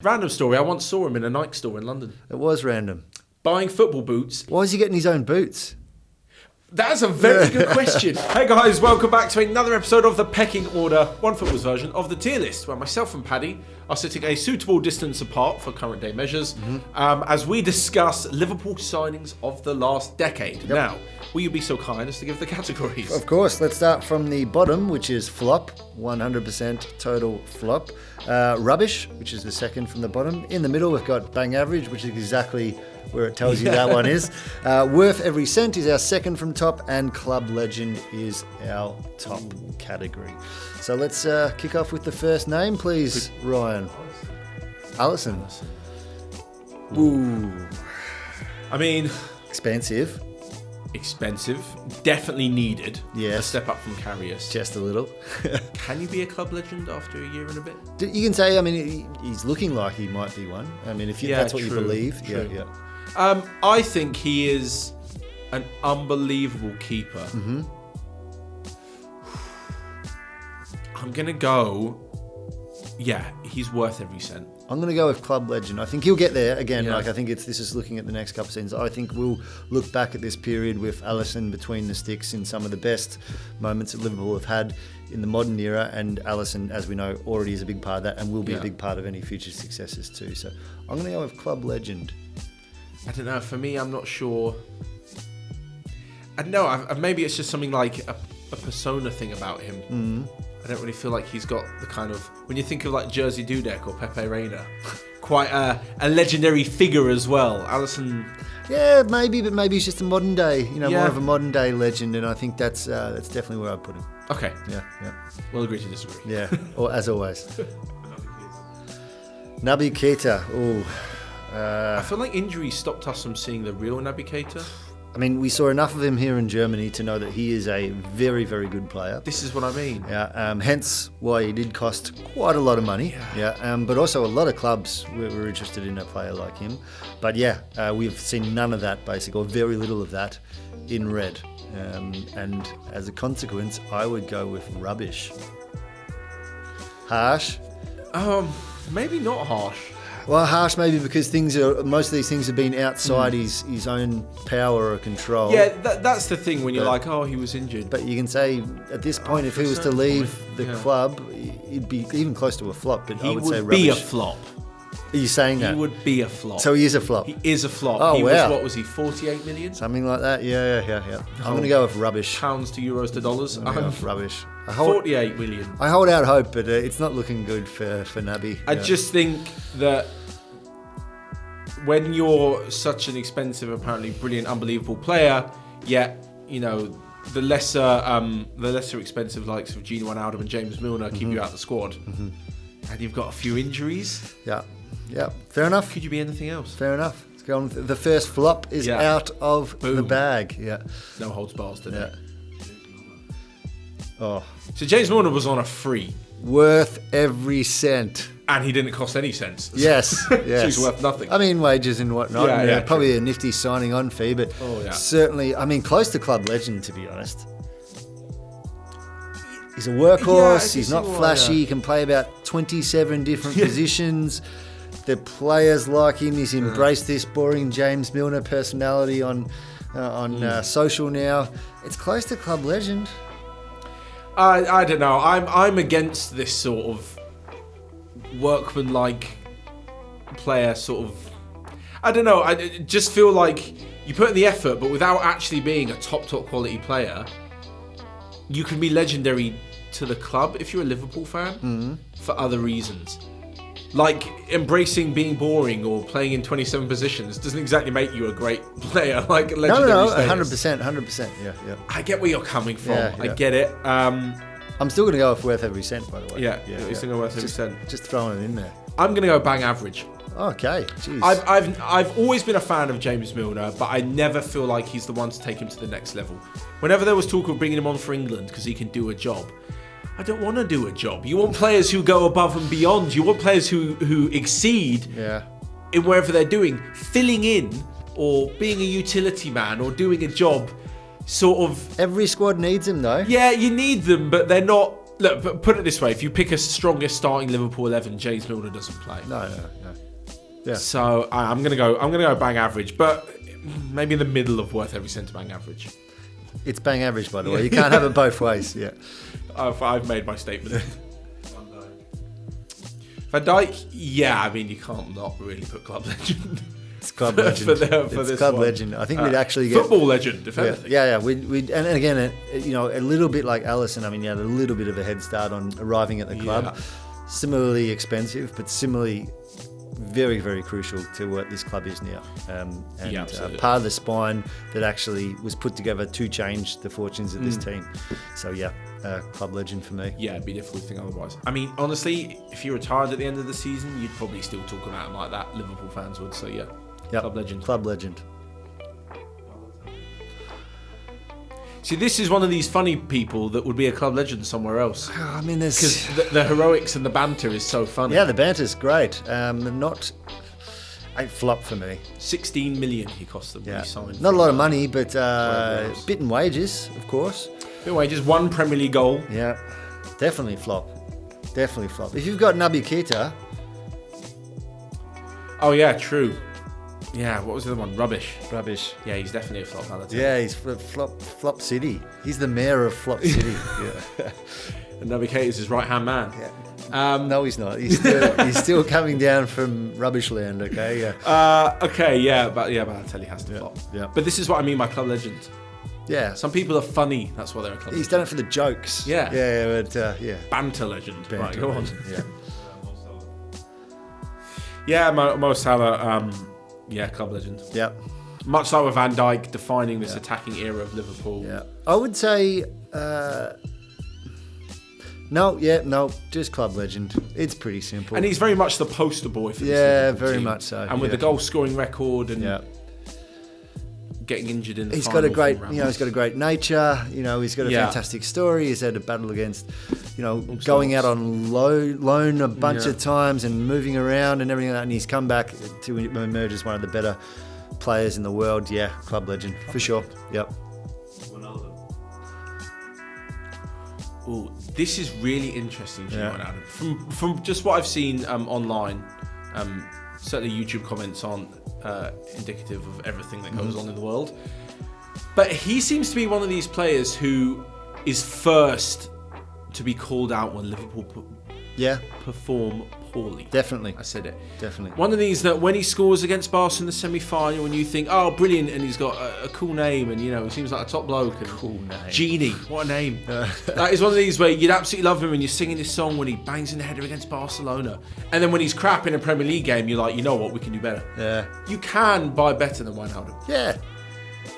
Random story, I once saw him in a Nike store in London. It was random. Buying football boots. Why is he getting his own boots? That's a very good question. Hey guys, welcome back to another episode of the Pecking Order, Onefootball's version of the tier list, where myself and Paddy are sitting a suitable distance apart for current day measures as we discuss Liverpool signings of the last decade. Yep. Now, will you be so kind as to give the categories? Of course. Let's start from the bottom, which is flop, 100% total flop. Rubbish, which is the second from the bottom. In the middle, we've got bang average, which is exactly where it tells you that one is. Worth every cent is our second from top, and club legend is our top category. So let's kick off with the first name, please, Ryan. ALISSON. Ooh. I mean... Expensive. Definitely needed. Yes. A step up from Carrius. Just a little. Can you be a club legend after a year and a bit? You can say, I mean, he's looking like he might be one. I mean, if that's what you believe. True. Yeah. I think he is an unbelievable keeper. Mm-hmm. I'm going to go, he's worth every cent. I'm going to go with club legend. I think he'll get there again. I think this is looking at the next couple of seasons. I think we'll look back at this period with ALISSON between the sticks in some of the best moments that Liverpool have had in the modern era, and ALISSON, as we know, already is a big part of that and will be a big part of any future successes too. So I'm going to go with club legend. I don't know. For me, I'm not sure. I don't know. Maybe it's just something like a persona thing about him. Mm-hmm. I don't really feel like he's got the kind of... When you think of like Jersey Dudek or Pepe Reina, quite a legendary figure as well. ALISSON... Yeah, maybe, but maybe he's just a modern day, more of a modern day legend, and I think that's definitely where I'd put him. Okay. Yeah. We'll agree to disagree. Yeah, or as always. Naby Keita. Ooh. I feel like injuries stopped us from seeing the real Naby Keita. I mean, we saw enough of him here in Germany to know that he is a very, very good player. This is what I mean. Yeah. Hence why he did cost quite a lot of money. Yeah. But also a lot of clubs were interested in a player like him. But we've seen none of that, basically, or very little of that in red. And as a consequence, I would go with rubbish. Harsh? Maybe not harsh. Well, harsh maybe because most of these things have been outside his own power or control. Yeah, that's the thing when you're like, he was injured. But you can say at this point, if he was to leave the club, he'd be even close to a flop. But I would say rubbish. He would be a flop. Are you saying that? He would be a flop. So he is a flop? He is a flop. Oh, wow. What was he, 48 million? Something like that, yeah. I'm going to go with rubbish. Pounds to euros to dollars? I'm going to go with rubbish. 48 million. I hold out hope, but it's not looking good for Naby. I just think that when you're such an expensive, apparently brilliant, unbelievable player, yet, the lesser expensive likes of GINI, Wijnaldum and James Milner keep you out of the squad. Mm-hmm. And you've got a few injuries. Yeah. Fair enough. Could you be anything else? Fair enough. Let's go on. The first flop is out of the bag. Yeah. No holds bars today. Oh. So James Milner was on a free. Worth every cent. And he didn't cost any cents. Yes. So he's worth nothing. I mean, wages and whatnot. Probably a nifty signing on fee, but certainly, close to club legend, to be honest. He's a workhorse. He's not flashy. He can play about 27 different positions. The players like him. He's embraced this boring James Milner personality on social now. It's close to club legend. I don't know. I'm against this sort of workman-like player sort of. I don't know. I just feel like you put in the effort, but without actually being a top quality player, you can be legendary to the club if you're a Liverpool fan for other reasons. Like legendary being boring or playing in 27 positions doesn't exactly make you a great player. Like legendary. No, 100%. Yeah. I get where you're coming from. Yeah. I get it. I'm still going to go with worth every cent, by the way. Yeah. You're still going worth every cent. Just throwing it in there. I'm going to go bang average. Okay, jeez. I've always been a fan of James Milner, but I never feel like he's the one to take him to the next level. Whenever there was talk of bringing him on for England because he can do a job, I don't want to do a job. You want players who go above and beyond. You want players who exceed in wherever they're doing. Filling in or being a utility man or doing a job, sort of... Every squad needs him, though. Yeah, you need them, but they're not Look, but put it this way: if you pick a strongest starting Liverpool 11, James Milner doesn't play. No. Yeah. So I'm gonna go bang average, but maybe in the middle of worth every cent to bang average. It's bang average, by the way. You can't have it both ways. Yeah. I've made my statement. Van Dijk, yeah, I mean you can't not really put club legend. It's club legend. It's club one. legend. I think we'd actually get football legend, if anything. Yeah. We and again, a little bit like Alisson. I mean, you had a little bit of a head start on arriving at the club. Yeah. Similarly expensive, but similarly very, very crucial to what this club is now. Part of the spine that actually was put together to change the fortunes of this team. So yeah, club legend for me. Yeah, it'd be difficult to think otherwise. I mean, honestly, if he retired at the end of the season, you'd probably still talk about him like that. Liverpool fans would. So yeah, club legend. Club legend. See, this is one of these funny people that would be a club legend somewhere else. I mean, there's because the heroics and the banter is so funny. Yeah, the banter's great. Not a flop for me. 16 million he cost them when he signed. Not a lot of money, but bit in wages, of course. Bit in wages, 1 Premier League goal. Yeah, definitely flop. Definitely flop. If you've got Naby Keita. Oh yeah, true. Yeah, what was the other one? Rubbish. Yeah, he's definitely a flop. Balotelli. Yeah, he's flop city. He's the mayor of Flop City. Yeah. And Naby Keita's his right-hand man. Yeah. No, he's not. He's still coming down from rubbish land. Okay. Yeah. Balotelli has to flop. Yeah. But this is what I mean by club legend. Yeah. Some people are funny. That's why they're a club legend. He's done it for the jokes. Yeah. Yeah, but yeah. Banter legend. Right, go on. Yeah. Yeah, Mo Salah. Yeah, club legend. Yeah. Much like with Van Dijk, defining this attacking era of Liverpool. Yeah. I would say no, just club legend. It's pretty simple. And he's very much the poster boy for this Liverpool very team. much so. And with the goal scoring record and getting injured in the he's final got a great, from he's got a great nature. He's got a fantastic story. He's had a battle against, going out on loan a bunch of times and moving around and everything like that. And he's come back to emerge as one of the better players in the world. Yeah, club legend for sure. Yep. Ooh, this is really interesting, Wijnaldum. From just what I've seen online, certainly YouTube comments aren't indicative of everything that goes on in the world. But he seems to be one of these players who is first to be called out when Liverpool perform poorly. Definitely. I said it. Definitely. One of these that when he scores against Barca in the semi-final and you think, oh, brilliant, and he's got a cool name and, he seems like a top bloke. And cool name. GINI, what a name. That is one of these where you'd absolutely love him and you're singing this song when he bangs in the header against Barcelona. And then when he's crap in a Premier League game, you're like, you know what, we can do better. Yeah. You can buy better than Wijnaldum. Yeah.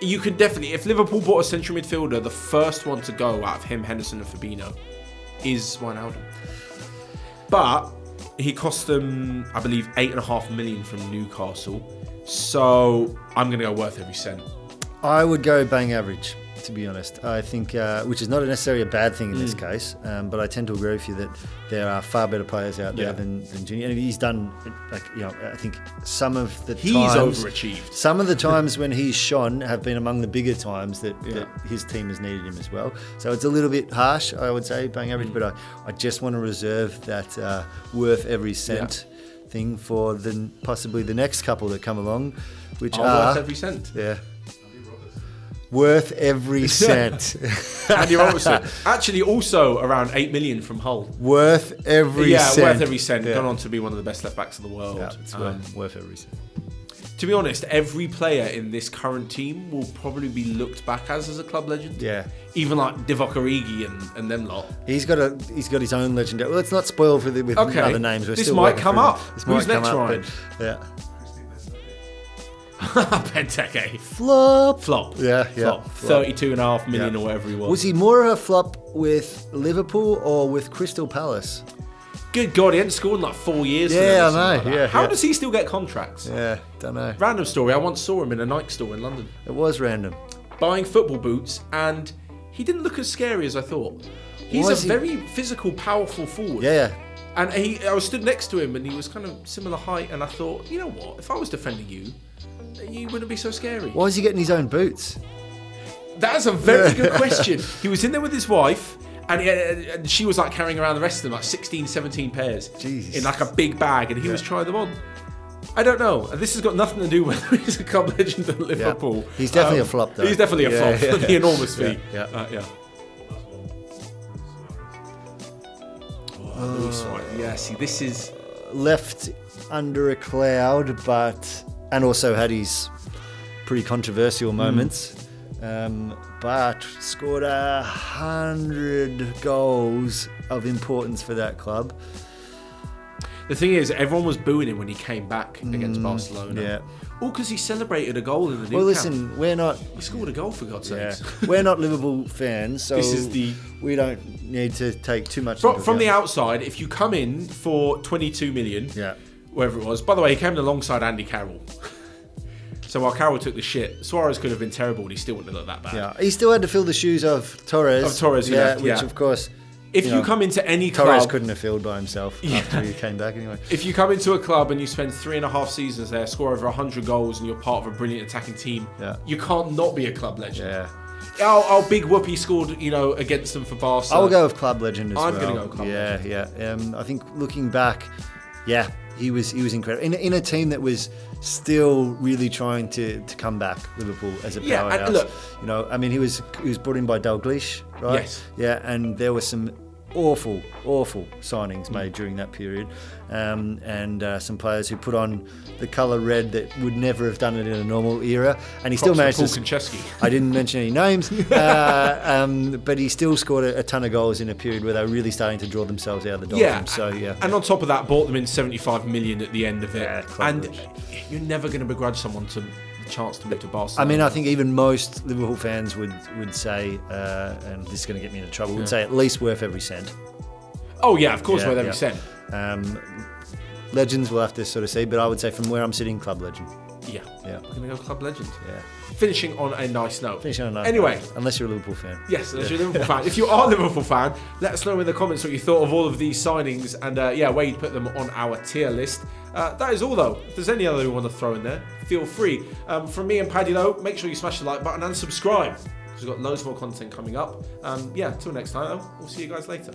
You could definitely, if Liverpool bought a central midfielder, the first one to go out of him, Henderson and Fabinho is Wijnaldum. But he cost them, I believe, 8.5 million from Newcastle. So I'm going to go worth every cent. I would go bang average, to be honest. I think, which is not necessarily a bad thing in this case, but I tend to agree with you that there are far better players out there than GINI. And he's done, I think some of the he's times... overachieved. Some of the times when he's shone have been among the bigger times that his team has needed him as well. So it's a little bit harsh, I would say, bang average, but I just want to reserve that worth every cent thing for possibly the next couple that come along, which are... worth every cent. Yeah. Worth every cent. Andy Robertson. Actually, also around 8 million from Hull. Worth every cent. Yeah, worth every cent. Gone on to be one of the best left backs in the world. Yeah, it's worth every cent. To be honest, every player in this current team will probably be looked back as a club legend. Yeah. Even like Divock Origi and them lot. He's got his own legend. Well, let's not spoil with other names. This might come up. Who's next, Ryan? Yeah. Benteke. Flop. Yeah. Flop. 32.5 million or whatever he was. Was he more of a flop with Liverpool or with Crystal Palace? Good God, he hadn't scored in like 4 years. Yeah, I know. Like How does he still get contracts? Yeah, don't know. Random story. I once saw him in a Nike store in London. It was random. Buying football boots, and he didn't look as scary as I thought. He's a very physical, powerful forward. Yeah. And I was stood next to him, and he was kind of similar height, and I thought, you know what? If I was defending you wouldn't be so scary. Why is he getting his own boots? That is a very good question. He was in there with his wife, And she was like carrying around the rest of them, like 16, 17 pairs. Jesus. In like a big bag, and he was trying them on. I don't know. This has got nothing to do with whether he's a club legend at Liverpool. Yeah. He's definitely a flop, though. He's definitely a flop for the enormous fee. Yeah. Luis Suarez. Yeah, see, this is... Left under a cloud, and also had his pretty controversial moments. But scored 100 goals of importance for that club. The thing is, everyone was booing him when he came back against Barcelona. Yeah. All because he celebrated a goal in the new Well, listen, we're not... He scored a goal, for God's sakes. We're not Liverpool fans, so we don't need to take too much... From the outside, if you come in for 22 million, wherever it was... By the way, he came in alongside Andy Carroll. So while Carroll took the shit, Suarez could have been terrible and he still wouldn't have looked that bad. Yeah, he still had to fill the shoes of Torres. Which, of course... If you come into any club... Torres couldn't have filled by himself after he came back anyway. If you come into a club and you spend 3.5 seasons there, score over 100 goals and you're part of a brilliant attacking team, you can't not be a club legend. Yeah. Our big whoopee scored, against them for Barca. I'll go with club legend as well. I'm going to go club legend. Yeah. I think looking back, he was incredible. In a team that was still really trying to come back, Liverpool, as a powerhouse. And look, he was brought in by Dalglish, right? Yes. Yeah, and there were some awful signings made during that period, and some players who put on the colour red that would never have done it in a normal era, and he still managed to... I didn't mention any names, but he still scored a ton of goals in a period where they were really starting to draw themselves out of the doldrums. And on top of that, bought them in 75 million at the end of it, and rich. You're never going to begrudge someone the chance to move to Barcelona. I mean, I think even most Liverpool fans would say, and this is going to get me into trouble, would say at least worth every cent. Oh yeah, of course, worth every cent. Legends will have to sort of see, but I would say from where I'm sitting, club legend. Yeah. We're going to go club legend. Yeah. Finishing on a nice note. Anyway. Unless you're a Liverpool fan. Yes, unless you're a Liverpool fan. If you are a Liverpool fan, let us know in the comments what you thought of all of these signings and where you put them on our tier list. That is all, though. If there's any other you want to throw in there, feel free. From me and Paddy, though, make sure you smash the like button and subscribe, because we've got loads more content coming up. Till next time, though, we'll see you guys later.